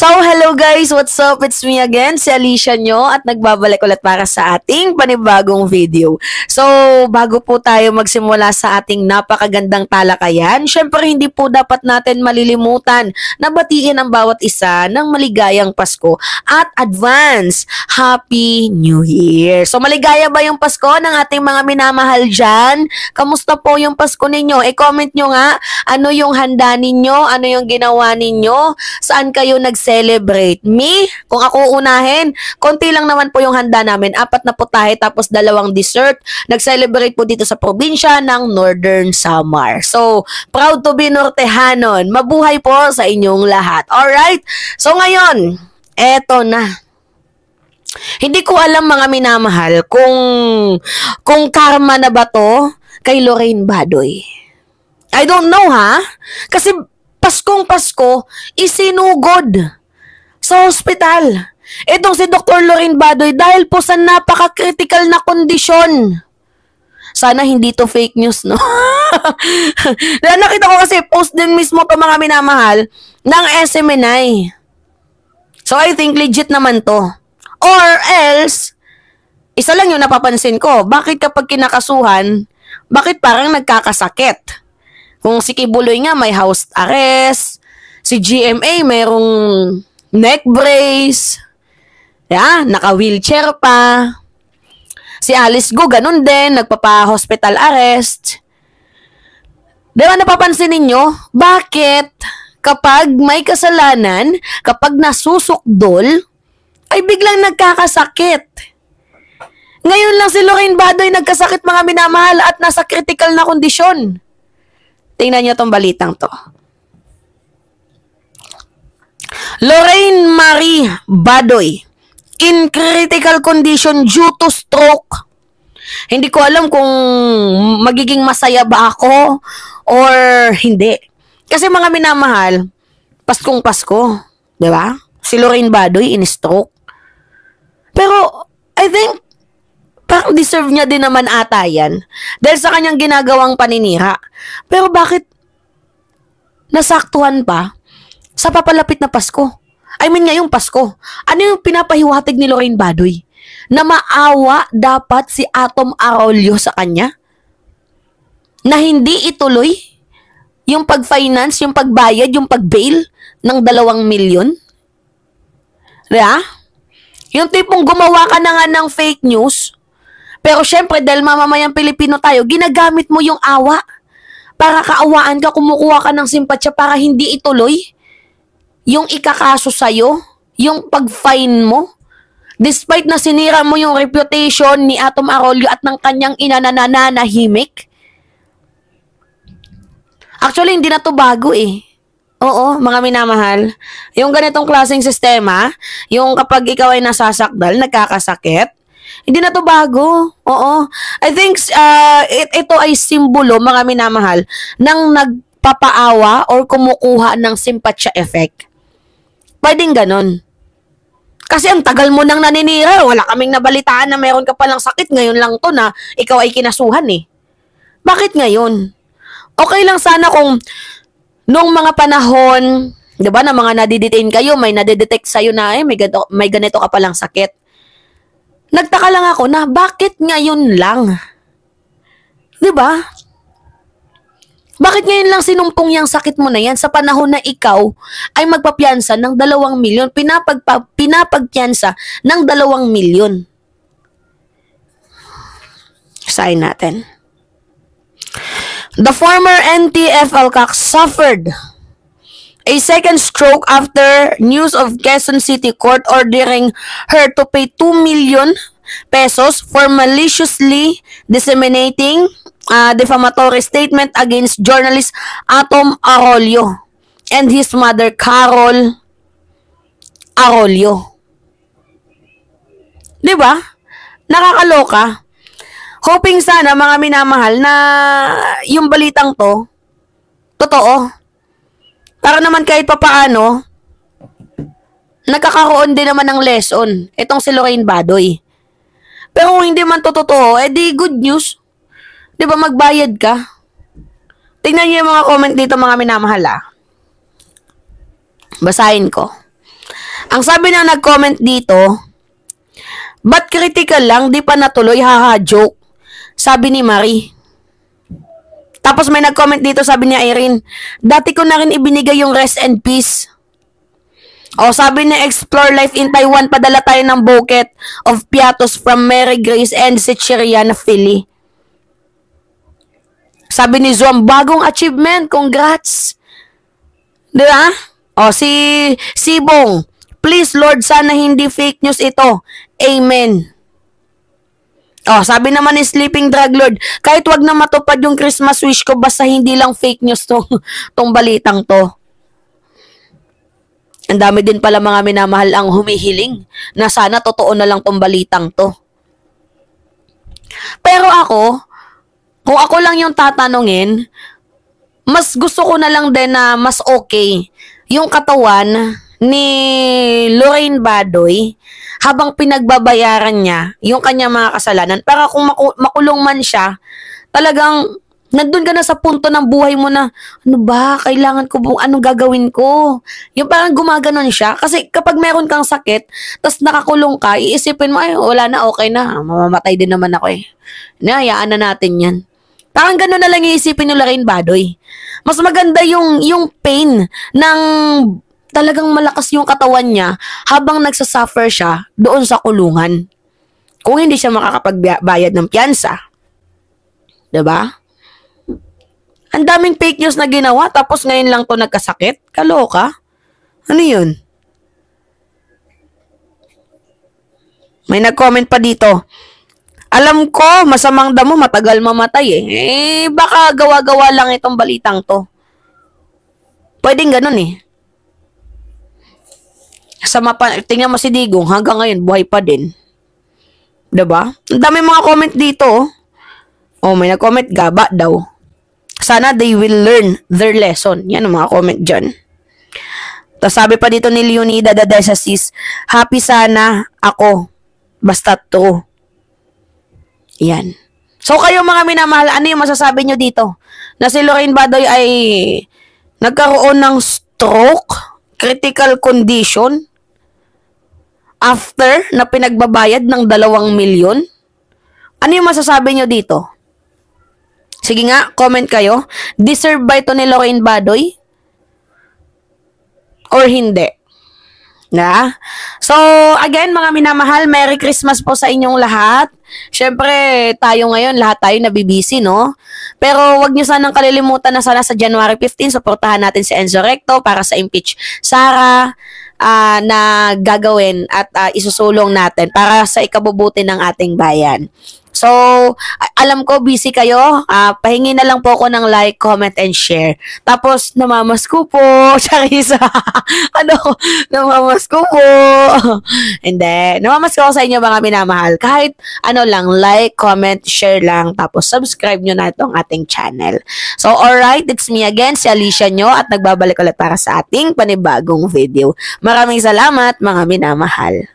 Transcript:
So, hello guys! What's up? It's me again, si Alicia nyo at nagbabalik ulit para sa ating panibagong video. So, bago po tayo magsimula sa ating napakagandang talakayan, syempre hindi po dapat natin malilimutan na batiin ang bawat isa ng maligayang Pasko at advance Happy New Year! So, maligaya ba yung Pasko ng ating mga minamahal dyan? Kamusta po yung Pasko ninyo? I-comment nyo nga ano yung handa ninyo, ano yung ginawa ninyo, saan kayo nag-celebrate. Me, kung ako unahin, konti lang naman po yung handa namin. 4 na po tayo tapos 2 dessert. Nag-celebrate po dito sa probinsya ng Northern Samar. So, proud to be Nortehanon. Mabuhay po sa inyong lahat. Alright? So, ngayon, eto na. Hindi ko alam mga minamahal kung karma na ba to kay Lorraine Badoy. I don't know ha. Kasi Paskong Pasko, isinugod sa ospital. Itong si Dr. Lorraine Badoy dahil po sa napaka-critical na kondisyon. Sana hindi to fake news, no? Nakita ko kasi post din mismo to mga minamahal ng SMNI. So I think legit naman to. Or else, isa lang yung napapansin ko. Bakit kapag kinakasuhan, bakit parang nagkakasakit? Kung si Kibuloy nga may house arrest, si GMA mayroong neck brace, naka-wheelchair pa. Si Alice Go, ganun din, nagpapa-hospital arrest. Diba napapansin ninyo, bakit kapag may kasalanan, kapag nasusukdol, ay biglang nagkakasakit? Ngayon lang si Lorraine Badoy nagkasakit mga minamahal at nasa critical na kondisyon. Tingnan niyo tong balitang to. Lorraine Marie Badoy in critical condition due to stroke. Hindi ko alam kung magiging masaya ba ako or hindi. Kasi mga minamahal, Paskong Pasko, 'di ba? Si Lorraine Badoy in stroke. Pero I think parang deserve niya din naman ata yan dahil sa kanyang ginagawang paninira. Pero bakit nasaktuhan pa sa papalapit na Pasko? I mean ngayong Pasko. Ano yung pinapahiwatig ni Lorraine Badoy? Na maawa dapat si Atom Arroyo sa kanya? Na hindi ituloy yung pag-finance, yung pagbayad, yung pag-bail ng 2 milyon? Diba? Yung tipong gumawa ka na nga ng fake news. Pero syempre, dahil mamamayang Pilipino tayo, ginagamit mo yung awa. Para kaawaan ka, kumukuha ka ng simpatsya para hindi ituloy yung ikakaso sa'yo, yung pag-fine mo. Despite na sinira mo yung reputation ni Atom Arroyo at ng kanyang ina na nananahimik. Actually, hindi na to bago eh. Oo, mga minamahal. Yung ganitong klaseng sistema, yung kapag ikaw ay nasasakdal, nagkakasakit, hindi na to bago. Oo. I think ito ay simbolo, mga minamahal, ng nagpapaawa or kumukuha ng simpatsya effect. Pwedeng ganon. Kasi ang tagal mo nang naninira, wala kaming nabalitaan na meron ka palang sakit, ngayon lang to na ikaw ay kinasuhan eh. Bakit ngayon? Okay lang sana kung noong mga panahon, 'di ba, na mga nadidetain kayo, may nadedetect sa'yo na may ganito ka palang sakit. Nagtaka lang ako na bakit ngayon lang? 'Di ba? Bakit ngayon lang sinumpong yung sakit mo na yan sa panahon na ikaw ay magpapiyansa ng 2 milyon, pinapagpiyansa ng 2 milyon? Sign natin. The former NTF Alcac suffered a second stroke after news of Quezon City Court ordering her to pay 2 million pesos for maliciously disseminating defamatory statement against journalist Atom Arroyo and his mother Carol Arroyo. Diba? Nakakaloka. Hoping sana mga minamahal na yung balitang to totoo. Para naman kahit papaano, nagkakaroon din naman ng lesson itong si Lorraine Badoy. Pero kung hindi man to totoo, edi good news. Di ba magbayad ka? Tingnan niyo yung mga comment dito mga minamahal. Basahin ko. Ang sabi na nag-comment dito, ba't critical lang, di pa natuloy, haha, joke. Sabi ni Marie. Tapos may nag-comment dito, sabi ni Irene, dati ko na rin ibinigay yung rest and peace. O, sabi ni Explore Life in Taiwan, padala tayo ng bouquet of piatos from Mary Grace and si Chiriana Philly. Sabi ni Zoom, bagong achievement, congrats. Diba? O, si Sibong, please Lord, sana hindi fake news ito. Amen. O, sabi naman ni Sleeping Drug Lord, kahit wag na matupad yung Christmas wish ko, basta hindi lang fake news tong balitang to. Ang dami din pala mga minamahal ang humihiling na sana totoo na lang tong balitang to. Pero ako, kung ako lang yung tatanungin, mas gusto ko na lang din na mas okay yung katawan ni Lorraine Badoy habang pinagbabayaran niya yung kanyang mga kasalanan. Para kung makulong man siya, talagang nandun ka na sa punto ng buhay mo na, ano ba, kailangan ko, anong gagawin ko? Yung parang gumaganon siya. Kasi kapag meron kang sakit, tas nakakulong ka, iisipin mo, ay, wala na, okay na. Mamamatay din naman ako eh. Hayaan na natin yan. Parang gano'n na lang iisipin ni Lorraine Badoy. Mas maganda yung pain ng talagang malakas yung katawan niya habang nagsasuffer siya doon sa kulungan. Kung hindi siya makakapagbayad ng piyansa. Diba? Ang daming fake news na ginawa, tapos ngayon lang to nagkasakit. Kaloka? Ano yun? May nag-comment pa dito. Alam ko, masamang damo, matagal mamatay eh. Baka gawa-gawa lang itong balitang to. Pwedeng ganun eh. Tingnan mo si Digong, hanggang ngayon, buhay pa din. Diba? Ang dami mga comment dito. Oh, may nag-comment, gaba daw. Sana they will learn their lesson. Yan ang mga comment dyan. Tapos sabi pa dito ni Leonida Daday sa sis, happy sana ako. Basta to. Yan. So kayo mga minamahal, ano yung masasabi nyo dito? Na si Lorraine Badoy ay nagkaroon ng stroke, critical condition, after na pinagbabayad ng 2 milyon? Ano yung masasabi nyo dito? Sige nga, comment kayo. Deserve ba ito ni Lorraine Badoy? Or hindi? Na? So, again, mga minamahal, Merry Christmas po sa inyong lahat. Siyempre, tayo ngayon, lahat tayo nabibisi, no? Pero wag nyo sanang kalilimutan na sana sa January 15, supportahan natin si Enzo Recto para sa impeach Sara na gagawin at isusulong natin para sa ikabubuti ng ating bayan. So, alam ko busy kayo. Pahingi na lang po ako ng like, comment, and share. Tapos, namamas ko po. Charisa. Namamas ko po. Hindi. Namamas ko sa inyo mga minamahal. Kahit lang, like, comment, share lang. Tapos, subscribe nyo na itong ating channel. So, alright. It's me again, si Alicia nyo. At nagbabalik ulit para sa ating panibagong video. Maraming salamat mga minamahal.